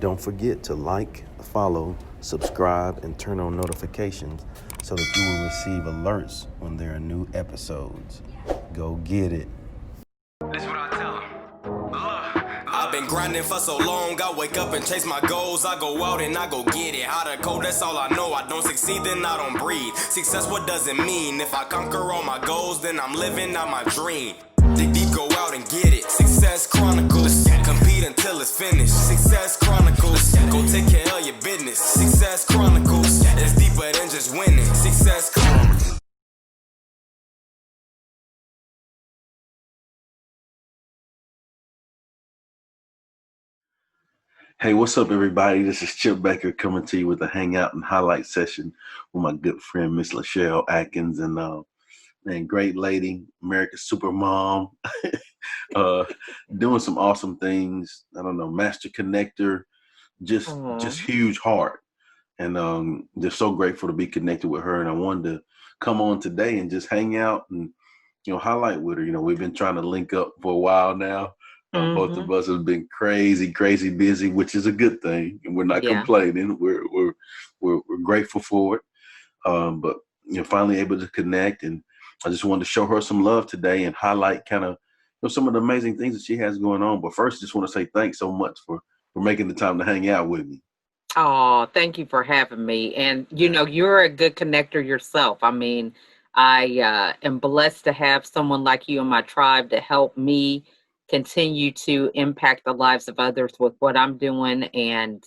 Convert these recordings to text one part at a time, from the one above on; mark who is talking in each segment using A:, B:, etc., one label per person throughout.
A: Don't forget to like, follow, subscribe, and turn on notifications so that you will receive alerts when there are new episodes. Go get it.
B: That's what I tell 'em. I've been grinding for so long, I wake up and chase my goals. I go out and I go get it. How to code, that's all I know. I don't succeed, then I don't breathe. Success, what does it mean? If I conquer all my goals, then I'm living out my dream. Dig deep, go out and get it. Success Chronicles. Compete until it's finished. Success Chronicles. Go take care of your business. Success Chronicles. It's deeper than just winning. Success Chronicles.
A: Hey, what's up, everybody? This is Chip Baker coming to you with a hangout and highlight session with my good friend, Miss LaChelle Adkins, and great lady, America's supermom, doing some awesome things. I don't know, master connector, just huge heart, and just so grateful to be connected with her. And I wanted to come on today and just hang out and highlight with her. We've been trying to link up for a while now. Both of us have been crazy busy, which is a good thing, and we're not complaining. We're grateful for it. But finally able to connect, and I just wanted to show her some love today and highlight kind of some of the amazing things that she has going on. But first, just want to say thanks so much for making the time to hang out with me.
C: Oh, thank you for having me. And you're a good connector yourself. I mean, I am blessed to have someone like you in my tribe to help me continue to impact the lives of others with what I'm doing. And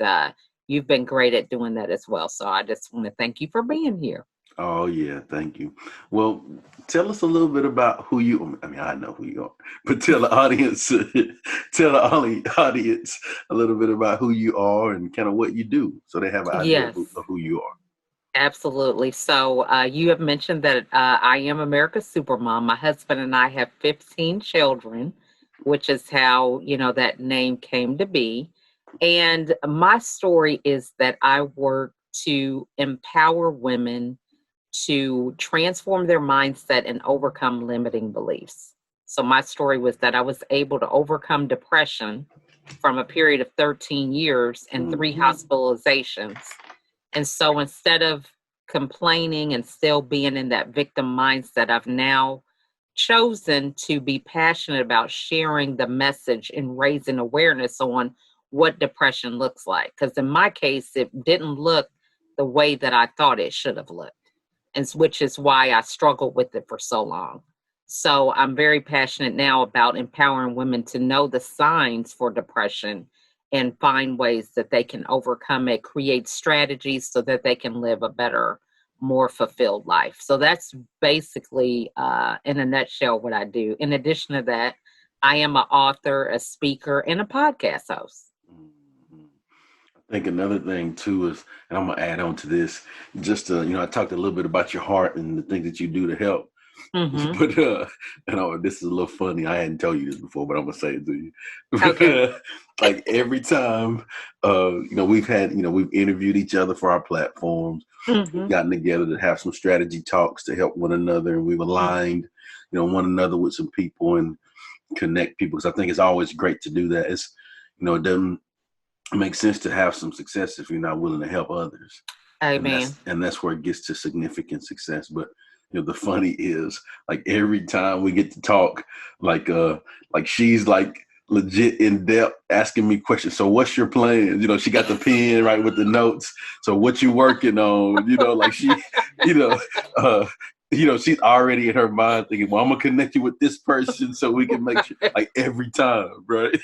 C: you've been great at doing that as well. So I just want to thank you for being here.
A: Oh, yeah. Thank you. Well, tell us a little bit about who you, I mean, I know who you are, but tell the audience, audience a little bit about who you are and kind of what you do so they have an idea
C: Yes,
A: of who you are.
C: absolutely. So you have mentioned that I am America's Supermom. My husband and I have 15 children, which is how, that name came to be. And my story is that I work to empower women to transform their mindset and overcome limiting beliefs. So my story was that I was able to overcome depression from a period of 13 years and 3 hospitalizations. And so instead of complaining and still being in that victim mindset, I've now chosen to be passionate about sharing the message and raising awareness on what depression looks like. Because in my case, it didn't look the way that I thought it should have looked, and which is why I struggled with it for so long. So I'm very passionate now about empowering women to know the signs for depression and find ways that they can overcome it, create strategies so that they can live a better, more fulfilled life. So that's basically, in a nutshell, what I do. In addition to that, I am an author, a speaker, and a podcast host.
A: Mhm. I think another thing too is, and I'm gonna add on to this, just I talked a little bit about your heart and the things that you do to help.
C: Mm-hmm.
A: But this is a little funny. I hadn't told you this before, but I'm gonna say it to you.
C: Okay.
A: Like every time, we've interviewed each other for our platforms. We've
C: Mm-hmm.
A: gotten together to have some strategy talks to help one another, and we've aligned, one another with some people and connect people. Because I think it's always great to do that. It doesn't make sense to have some success if you're not willing to help others, and
C: Amen.
A: that's where it gets to significant success. But the funny is, like every time we get to talk, like she's like legit in depth asking me questions. So what's your plan? She got the pen right with the notes. So what you working on? Like she, you know, uh, she's already in her mind thinking, well, I'm gonna connect you with this person so we can make sure, like every time, right?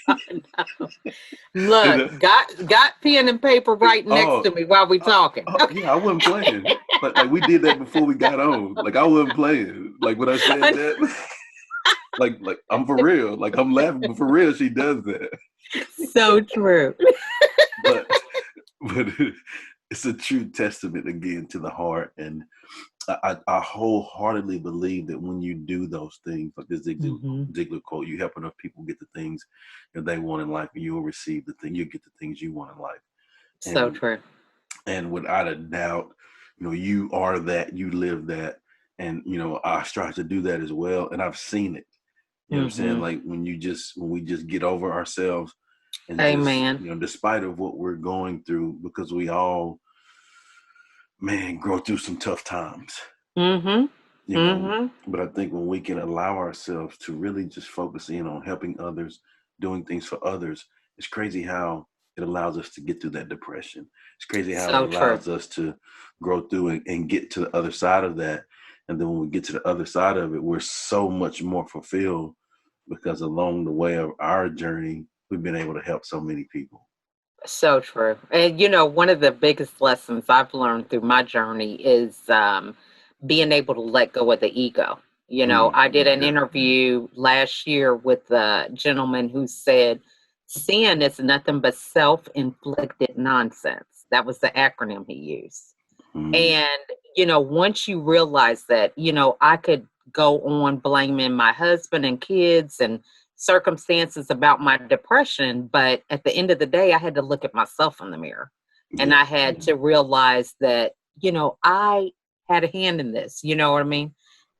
C: Look, got pen and paper right next
A: Oh,
C: to me while we talking.
A: yeah, I wasn't playing. Like we did that before we got on. Like I wasn't playing. Like when I said that, like I'm for real. Like I'm laughing, but for real, she does that.
C: So true.
A: But but it's a true testament again to the heart. And I wholeheartedly believe that when you do those things, like this
C: Hmm.
A: Ziegler quote, you help enough people get the things that they want in life, and you will receive you get the things you want in life.
C: So
A: And
C: true.
A: and without a doubt, you are that, you live that, and I strive to do that as well. And I've seen it. You know what I'm saying?
C: Hmm.
A: Like when we just get over ourselves, And just,
C: Amen.
A: despite of what we're going through, because we all, man, go through some tough times.
C: Mm-hmm. Mm-hmm.
A: But I think when we can allow ourselves to really just focus in on helping others, doing things for others, it's crazy how it allows us to get through that depression. It's crazy how it
C: So true.
A: allows us to grow through and get to the other side of that. And then when we get to the other side of it, we're so much more fulfilled because along the way of our journey, we've been able to help so many people.
C: So true. And one of the biggest lessons I've learned through my journey is being able to let go of the ego. I did an
A: Yeah.
C: interview last year with a gentleman who said, sin is nothing but self-inflicted nonsense. That was the acronym he used.
A: Mm,
C: And, once you realize that, I could go on blaming my husband and kids and circumstances about my depression, but at the end of the day, I had to look at myself in the mirror and
A: yeah.
C: I had to realize that, I had a hand in this, you know what I mean?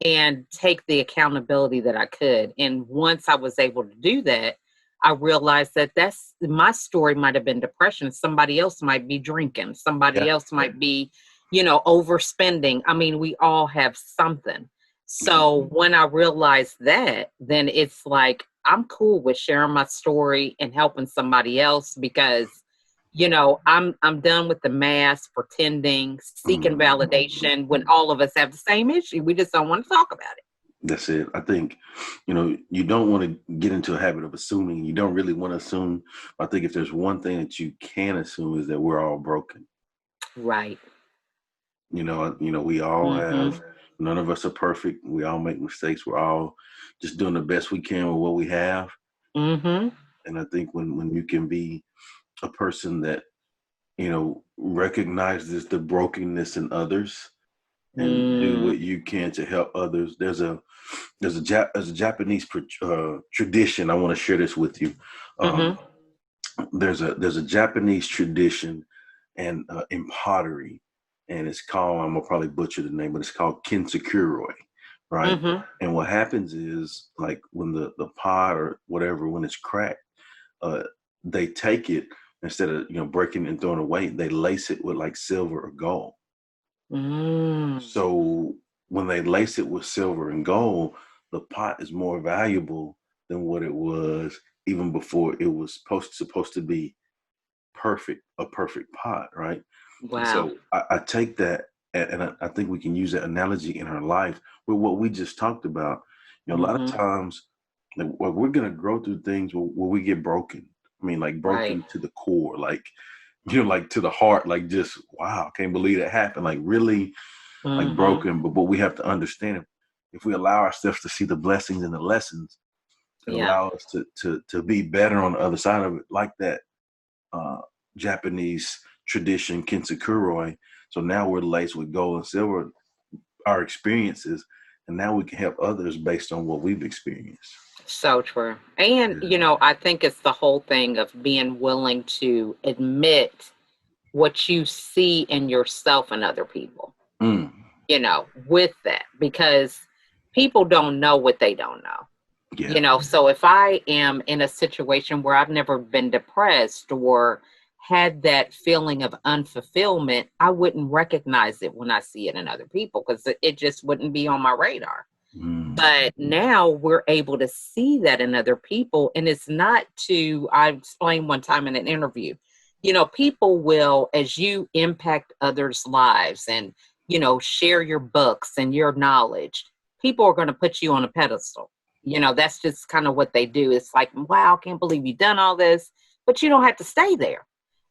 C: And take the accountability that I could. And once I was able to do that, I realized that that's my story might have been depression. Somebody else might be drinking. Somebody
A: Yeah.
C: else might be, overspending. I mean, we all have something.
A: Yeah.
C: So when I realized that, then it's like I'm cool with sharing my story and helping somebody else because, I'm done with the mask, pretending, seeking
A: Mm.
C: validation when all of us have the same issue. We just don't want to talk about it.
A: That's it. I think, you don't want to get into a habit of assuming. You don't really want to assume. I think if there's one thing that you can assume is that we're all broken.
C: Right.
A: We all
C: Mm-hmm.
A: have, none of us are perfect. We all make mistakes. We're all just doing the best we can with what we have.
C: Mm-hmm.
A: And I think when you can be a person that, recognizes the brokenness in others and do
C: Mm.
A: what you can to help others. There's a Japanese tradition. I want to share this with you. Um,
C: Mm-hmm.
A: there's a Japanese tradition and in pottery, and it's called, I'm gonna probably butcher the name, but it's called kinsakuroi, right?
C: Mm-hmm.
A: And what happens is, like, when the pot or whatever, when it's cracked, uh, they take it, instead of breaking it and throwing it away, they lace it with like silver or gold.
C: Mm.
A: So when they lace it with silver and gold, the pot is more valuable than what it was even before it was supposed to be a perfect pot, right? And
C: Wow.
A: so I take that, and I think we can use that analogy in our life with what we just talked about. A lot of
C: Mm-hmm.
A: times, like, we're gonna grow through things where we get broken. I mean, like,
C: Right.
A: broken to the core, like, like to the heart, like, just wow, can't believe that happened, like, really, like,
C: Mm-hmm.
A: broken. But we have to understand it. If we allow ourselves to see the blessings and the lessons, it
C: Yeah.
A: allows us to be better on the other side of it, like that uh, Japanese tradition, kinsakuroi. So now we're laced with gold and silver, our experiences, and now we can help others based on what we've experienced.
C: So true. And,
A: Yeah.
C: I think it's the whole thing of being willing to admit what you see in yourself and other people,
A: Mm.
C: with that, because people don't know what they don't know.
A: Yeah.
C: So if I am in a situation where I've never been depressed or had that feeling of unfulfillment, I wouldn't recognize it when I see it in other people because it just wouldn't be on my radar.
A: Mm.
C: But now we're able to see that in other people. And it's not I explained one time in an interview, people will, as you impact others' lives and, share your books and your knowledge, people are going to put you on a pedestal. That's just kind of what they do. It's like, wow, I can't believe you've done all this, but you don't have to stay there.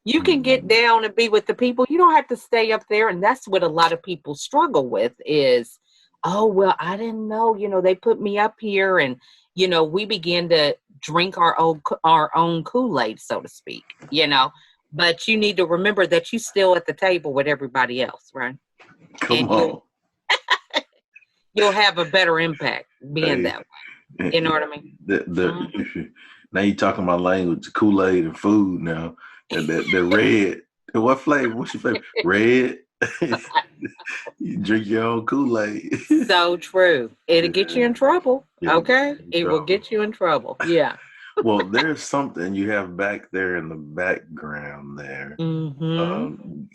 C: You can get
A: Mm.
C: down and be with the people. You don't have to stay up there. And that's what a lot of people struggle with is, oh, well, I didn't know, they put me up here and, we begin to drink our own Kool-Aid, so to speak, but you need to remember that you still at the table with everybody else, right?
A: Come
C: And you'll
A: on.
C: you'll have a better impact being
A: Hey,
C: that way. You know what I mean? Mhm.
A: now you talking my language, Kool-Aid and food now. And the red. And what flavor? What's your favorite? Red? You drink your own Kool-Aid.
C: So true. It'll get you
A: Yeah.
C: in trouble.
A: It'll get
C: Okay.
A: you in
C: It will
A: trouble.
C: get you in trouble. Yeah.
A: Well, there's something you have back there in the background there.
C: Hmm.
A: Um,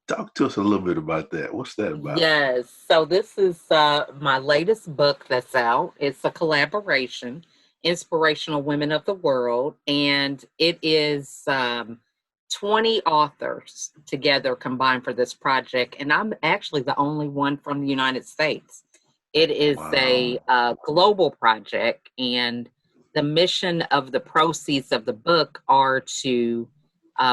A: Talk to us a little bit about that. What's that about?
C: Yes. So this is my latest book that's out. It's a collaboration, Inspirational Women of the World, and it is 20 authors together combined for this project. And I'm actually the only one from the United States. It is
A: Wow.
C: a global project, and the mission of the proceeds of the book are to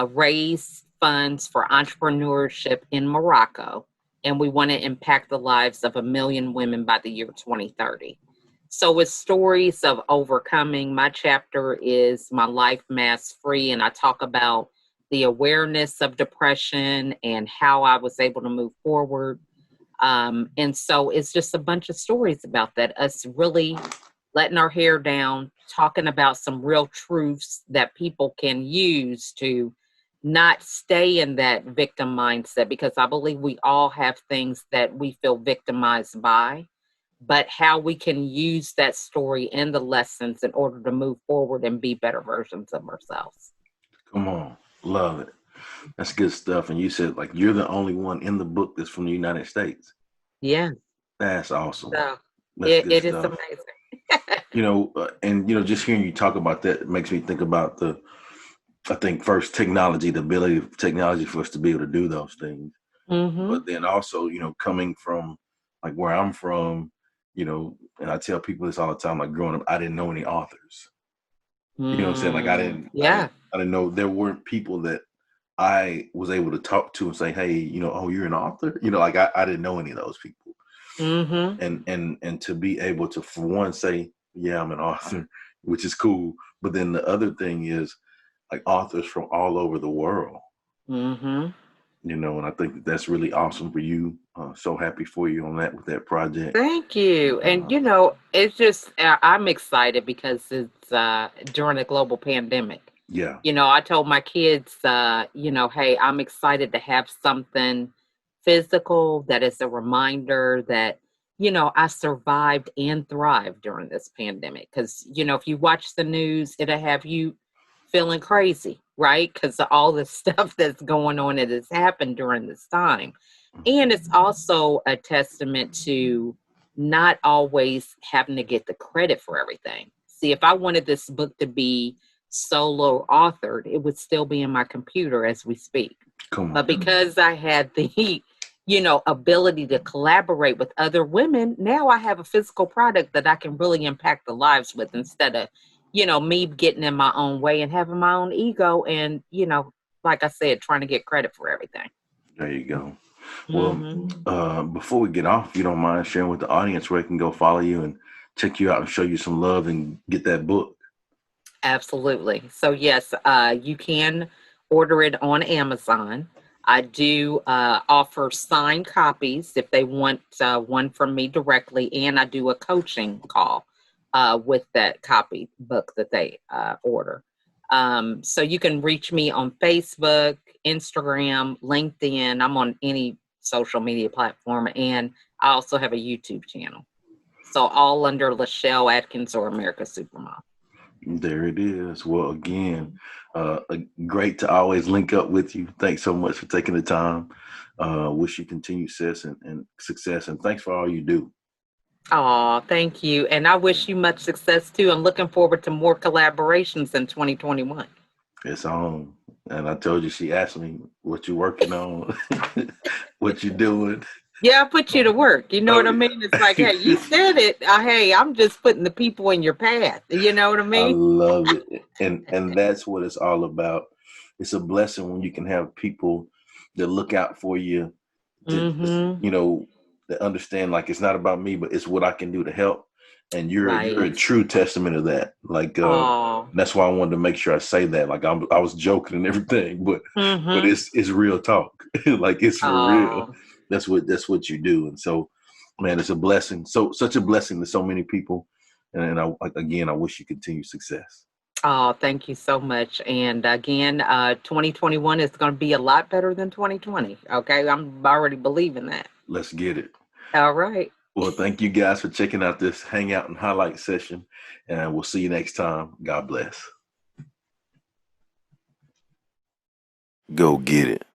C: raise funds for entrepreneurship in Morocco, and we want to impact the lives of 1 million women by the year 2030. So it's stories of overcoming. My chapter is My Life Mask Free, and I talk about the awareness of depression and how I was able to move forward. And so it's just a bunch of stories about that, us really letting our hair down, talking about some real truths that people can use to not stay in that victim mindset, because I believe we all have things that we feel victimized by, but how we can use that story and the lessons in order to move forward and be better versions of ourselves.
A: Come on. Love it. That's good stuff. And you said like you're the only one in the book that's from the United States.
C: Yeah.
A: That's awesome.
C: So
A: That's
C: it,
A: good
C: it is
A: stuff.
C: amazing.
A: And just hearing you talk about that makes me think about I think first technology, the ability of technology for us to be able to do those things.
C: Hmm.
A: But then also, coming from like where I'm from, and I tell people this all the time, like growing up, I didn't know any authors. You know what I'm saying? Like
C: Yeah.
A: I didn't know there weren't people that I was able to talk to and say, hey, oh, you're an author. Like I didn't know any of those people.
C: Hmm.
A: And to be able to, for one, say, yeah, I'm an author, which is cool. But then the other thing is like authors from all over the world.
C: Hmm.
A: And I think that's really awesome for you. So happy for you on that with that project.
C: Thank you. And
A: Uh,
C: it's just I'm excited because it's during a global pandemic.
A: yeah,
C: I told my kids, hey, I'm excited to have something physical that is a reminder that, I survived and thrived during this pandemic. Because, if you watch the news, it'll have you feeling crazy, right? Because of all the stuff that's going on that has happened during this time. And it's also a testament to not always having to get the credit for everything. See, if I wanted this book to be solo authored, it would still be in my computer as we speak.
A: come
C: But
A: on.
C: because I had the, ability to collaborate with other women, now I have a physical product that I can really impact the lives with instead of, me getting in my own way and having my own ego and, like I said, trying to get credit for everything.
A: There you go. Well,
C: Hmm.
A: before we get off, if you don't mind sharing with the audience where they can go follow you and check you out and show you some love and get that book.
C: Absolutely. So yes, you can order it on Amazon. I do offer signed copies if they want one from me directly, and I do a coaching call with that copy book that they order. So you can reach me on Facebook, Instagram, LinkedIn. I'm on any social media platform, and I also have a YouTube channel. So all under LaChelle Adkins or America Supermom.
A: There it is. Well, again, great to always link up with you. Thanks so much for taking the time. Wish you continued success, and thanks for all you do.
C: Oh, thank you. And I wish you much success too. I'm looking forward to more collaborations in 2021.
A: It's on. And I told you, she asked me what you working on, what you doing.
C: Yeah, I put you to work. You know
A: Oh
C: what I mean? It's like, hey, you
A: yeah.
C: said it. Hey, I'm just putting the people in your path. You know what I
A: I
C: mean?
A: love it. And that's what it's all about. It's a blessing when you can have people that look out for you, to just,
C: Mm-hmm.
A: that understand like it's not about me, but it's what I can do to help. And you're a
C: Right.
A: true testament of that. Like
C: Oh.
A: that's why I wanted to make sure I say that. Like I was joking and everything, but
C: Mm-hmm.
A: it's real talk. Like it's for real.
C: Oh.
A: That's what you do. And so, man, it's a blessing. So such a blessing to so many people. And again, I wish you continued success.
C: Oh, thank you so much. And again, 2021 is going to be a lot better than 2020. Okay. I'm already believing that.
A: Let's get it.
C: All right.
A: Well, thank you guys for checking out this Hangout and Highlight session. And we'll see you next time. God bless.
B: Go get it.